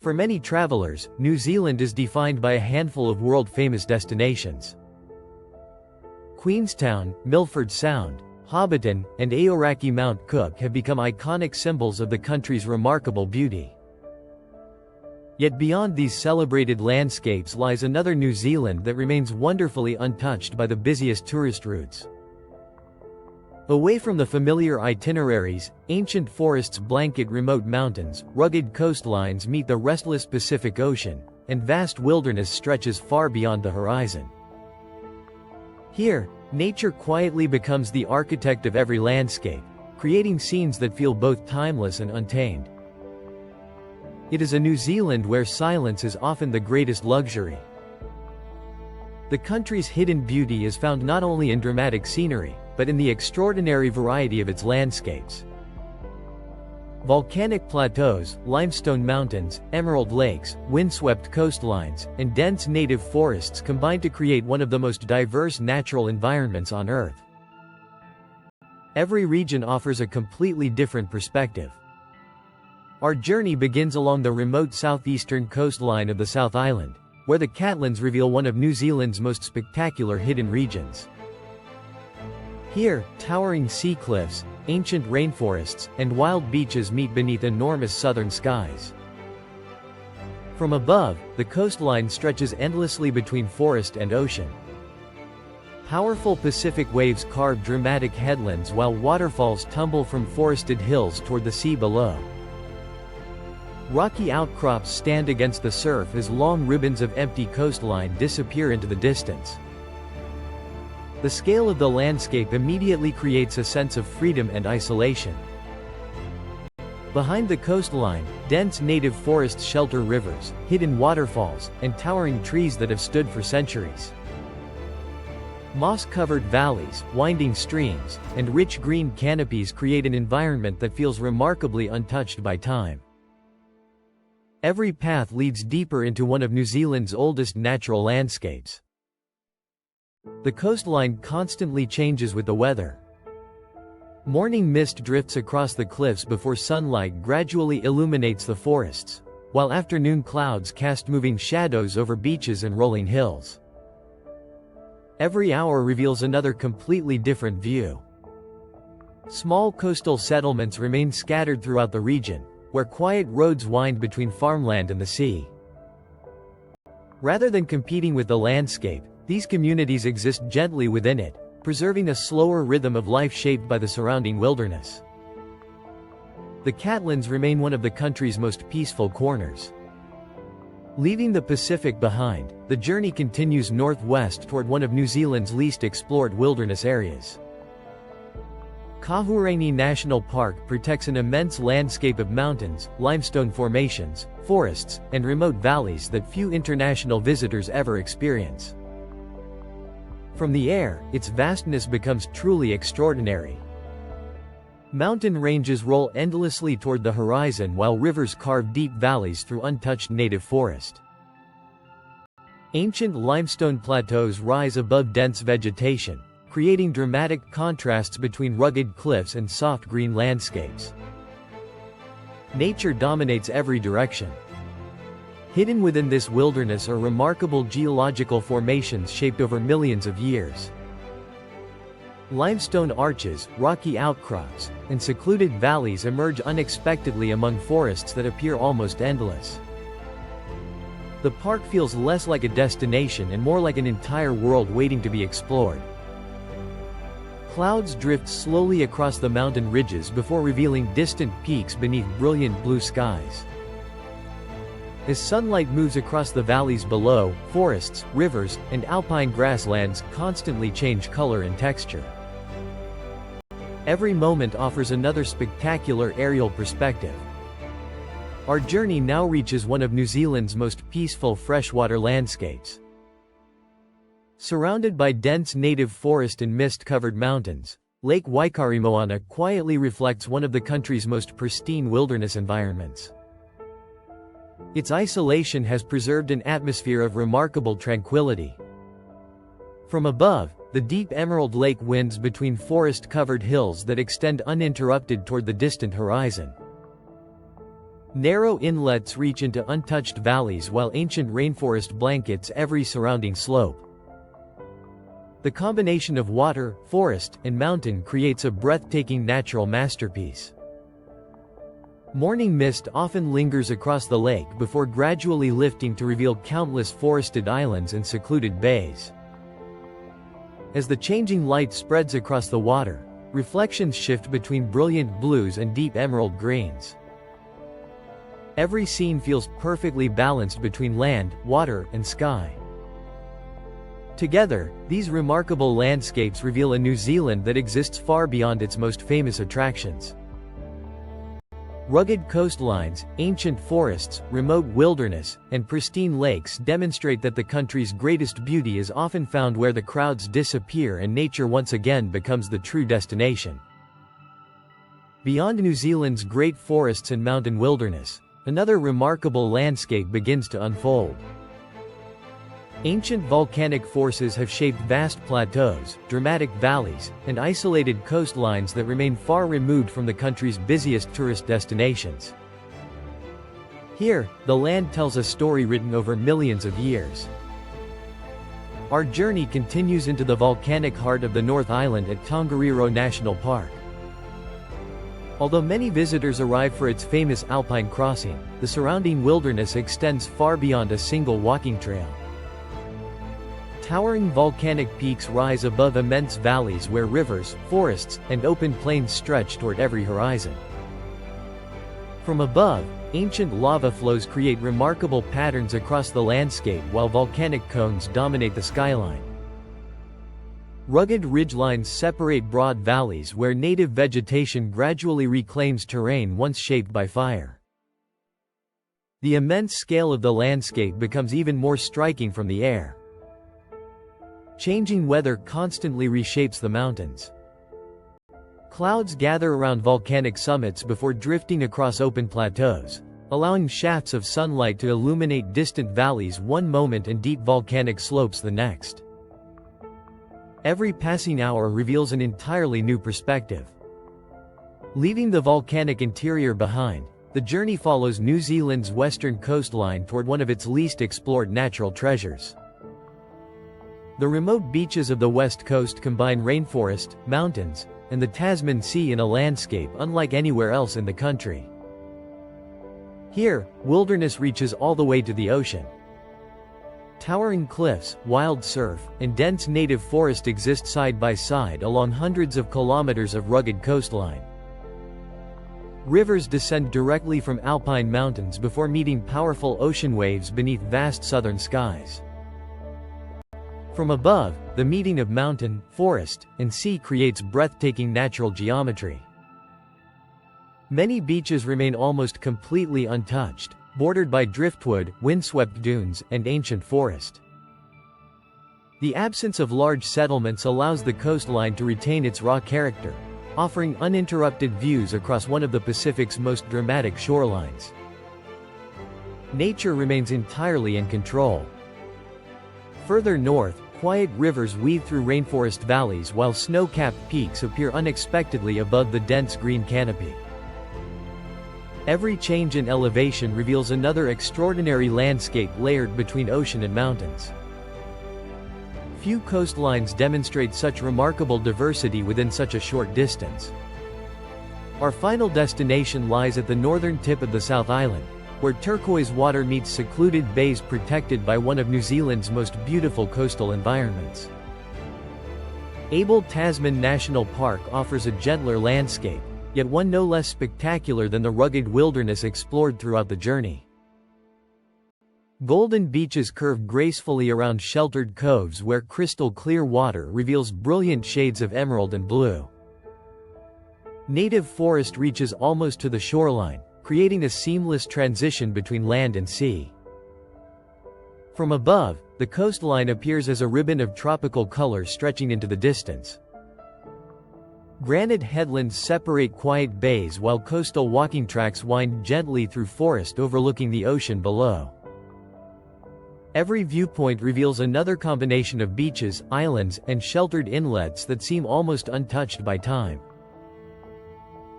For many travelers, New Zealand is defined by a handful of world-famous destinations. Queenstown, Milford Sound, Hobbiton, and Aoraki Mount Cook have become iconic symbols of the country's remarkable beauty. Yet beyond these celebrated landscapes lies another New Zealand that remains wonderfully untouched by the busiest tourist routes. Away from the familiar itineraries, ancient forests blanket remote mountains, rugged coastlines meet the restless Pacific Ocean, and vast wilderness stretches far beyond the horizon. Here, nature quietly becomes the architect of every landscape, creating scenes that feel both timeless and untamed. It is a New Zealand where silence is often the greatest luxury. The country's hidden beauty is found not only in dramatic scenery, but in the extraordinary variety of its landscapes. Volcanic plateaus, limestone mountains, emerald lakes, windswept coastlines, and dense native forests combine to create one of the most diverse natural environments on Earth. Every region offers a completely different perspective. Our journey begins along the remote southeastern coastline of the South Island, where the Catlins reveal one of New Zealand's most spectacular hidden regions. Here, towering sea cliffs, ancient rainforests, and wild beaches meet beneath enormous southern skies. From above, the coastline stretches endlessly between forest and ocean. Powerful Pacific waves carve dramatic headlands while waterfalls tumble from forested hills toward the sea below. Rocky outcrops stand against the surf as long ribbons of empty coastline disappear into the distance. The scale of the landscape immediately creates a sense of freedom and isolation. Behind the coastline, dense native forests shelter rivers, hidden waterfalls, and towering trees that have stood for centuries. Moss-covered valleys, winding streams, and rich green canopies create an environment that feels remarkably untouched by time. Every path leads deeper into one of New Zealand's oldest natural landscapes. The coastline constantly changes with the weather. Morning mist drifts across the cliffs before sunlight gradually illuminates the forests, while afternoon clouds cast moving shadows over beaches and rolling hills. Every hour reveals another completely different view. Small coastal settlements remain scattered throughout the region, where quiet roads wind between farmland and the sea. Rather than competing with the landscape, these communities exist gently within it, preserving a slower rhythm of life shaped by the surrounding wilderness. The Catlins remain one of the country's most peaceful corners. Leaving the Pacific behind, the journey continues northwest toward one of New Zealand's least explored wilderness areas. Kahurangi National Park protects an immense landscape of mountains, limestone formations, forests, and remote valleys that few international visitors ever experience. From the air, its vastness becomes truly extraordinary. Mountain ranges roll endlessly toward the horizon while rivers carve deep valleys through untouched native forest. Ancient limestone plateaus rise above dense vegetation, creating dramatic contrasts between rugged cliffs and soft green landscapes. Nature dominates every direction. Hidden within this wilderness are remarkable geological formations shaped over millions of years. Limestone arches, rocky outcrops, and secluded valleys emerge unexpectedly among forests that appear almost endless. The park feels less like a destination and more like an entire world waiting to be explored. Clouds drift slowly across the mountain ridges before revealing distant peaks beneath brilliant blue skies. As sunlight moves across the valleys below, forests, rivers, and alpine grasslands constantly change color and texture. Every moment offers another spectacular aerial perspective. Our journey now reaches one of New Zealand's most peaceful freshwater landscapes. Surrounded by dense native forest and mist-covered mountains, Lake Waikaremoana quietly reflects one of the country's most pristine wilderness environments. Its isolation has preserved an atmosphere of remarkable tranquility. From above, the deep emerald lake winds between forest-covered hills that extend uninterrupted toward the distant horizon. Narrow inlets reach into untouched valleys while ancient rainforest blankets every surrounding slope. The combination of water, forest, and mountain creates a breathtaking natural masterpiece. Morning mist often lingers across the lake before gradually lifting to reveal countless forested islands and secluded bays. As the changing light spreads across the water, reflections shift between brilliant blues and deep emerald greens. Every scene feels perfectly balanced between land, water, and sky. Together, these remarkable landscapes reveal a New Zealand that exists far beyond its most famous attractions. Rugged coastlines, ancient forests, remote wilderness, and pristine lakes demonstrate that the country's greatest beauty is often found where the crowds disappear and nature once again becomes the true destination. Beyond New Zealand's great forests and mountain wilderness, another remarkable landscape begins to unfold. Ancient volcanic forces have shaped vast plateaus, dramatic valleys, and isolated coastlines that remain far removed from the country's busiest tourist destinations. Here, the land tells a story written over millions of years. Our journey continues into the volcanic heart of the North Island at Tongariro National Park. Although many visitors arrive for its famous alpine crossing, the surrounding wilderness extends far beyond a single walking trail. Towering volcanic peaks rise above immense valleys where rivers, forests, and open plains stretch toward every horizon. From above, ancient lava flows create remarkable patterns across the landscape while volcanic cones dominate the skyline. Rugged ridgelines separate broad valleys where native vegetation gradually reclaims terrain once shaped by fire. The immense scale of the landscape becomes even more striking from the air. Changing weather constantly reshapes the mountains. Clouds gather around volcanic summits before drifting across open plateaus, allowing shafts of sunlight to illuminate distant valleys one moment and deep volcanic slopes the next. Every passing hour reveals an entirely new perspective. Leaving the volcanic interior behind, the journey follows New Zealand's western coastline toward one of its least explored natural treasures. The remote beaches of the west coast combine rainforest, mountains, and the Tasman Sea in a landscape unlike anywhere else in the country. Here, wilderness reaches all the way to the ocean. Towering cliffs, wild surf, and dense native forest exist side by side along hundreds of kilometers of rugged coastline. Rivers descend directly from alpine mountains before meeting powerful ocean waves beneath vast southern skies. From above, the meeting of mountain, forest, and sea creates breathtaking natural geometry. Many beaches remain almost completely untouched, bordered by driftwood, windswept dunes, and ancient forest. The absence of large settlements allows the coastline to retain its raw character, offering uninterrupted views across one of the Pacific's most dramatic shorelines. Nature remains entirely in control. Further north, quiet rivers weave through rainforest valleys while snow-capped peaks appear unexpectedly above the dense green canopy. Every change in elevation reveals another extraordinary landscape layered between ocean and mountains. Few coastlines demonstrate such remarkable diversity within such a short distance. Our final destination lies at the northern tip of the South Island, where turquoise water meets secluded bays protected by one of New Zealand's most beautiful coastal environments. Abel Tasman National Park offers a gentler landscape, yet one no less spectacular than the rugged wilderness explored throughout the journey. Golden beaches curve gracefully around sheltered coves where crystal-clear water reveals brilliant shades of emerald and blue. Native forest reaches almost to the shoreline, creating a seamless transition between land and sea. From above, the coastline appears as a ribbon of tropical color stretching into the distance. Granite headlands separate quiet bays while coastal walking tracks wind gently through forest overlooking the ocean below. Every viewpoint reveals another combination of beaches, islands, and sheltered inlets that seem almost untouched by time.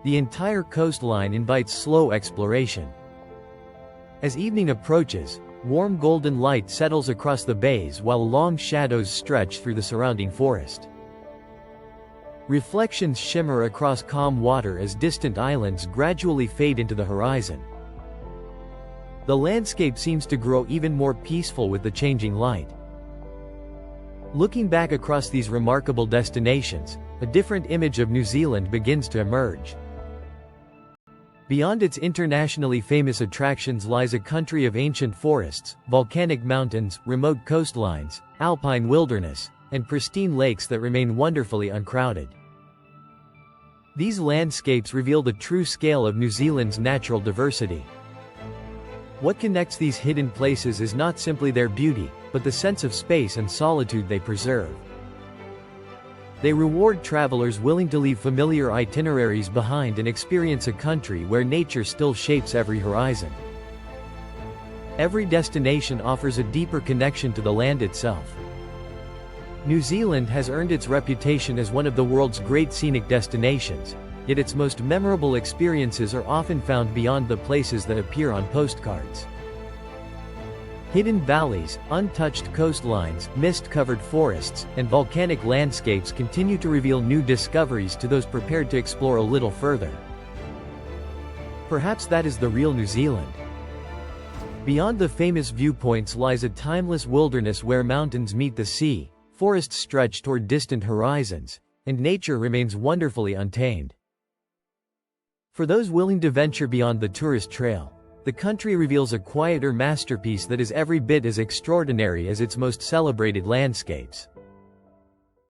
The entire coastline invites slow exploration. As evening approaches, warm golden light settles across the bays while long shadows stretch through the surrounding forest. Reflections shimmer across calm water as distant islands gradually fade into the horizon. The landscape seems to grow even more peaceful with the changing light. Looking back across these remarkable destinations, a different image of New Zealand begins to emerge. Beyond its internationally famous attractions lies a country of ancient forests, volcanic mountains, remote coastlines, alpine wilderness, and pristine lakes that remain wonderfully uncrowded. These landscapes reveal the true scale of New Zealand's natural diversity. What connects these hidden places is not simply their beauty, but the sense of space and solitude they preserve. They reward travelers willing to leave familiar itineraries behind and experience a country where nature still shapes every horizon. Every destination offers a deeper connection to the land itself. New Zealand has earned its reputation as one of the world's great scenic destinations, yet its most memorable experiences are often found beyond the places that appear on postcards. Hidden valleys, untouched coastlines, mist-covered forests, and volcanic landscapes continue to reveal new discoveries to those prepared to explore a little further. Perhaps that is the real New Zealand. Beyond the famous viewpoints lies a timeless wilderness where mountains meet the sea, forests stretch toward distant horizons, and nature remains wonderfully untamed. For those willing to venture beyond the tourist trail, the country reveals a quieter masterpiece that is every bit as extraordinary as its most celebrated landscapes.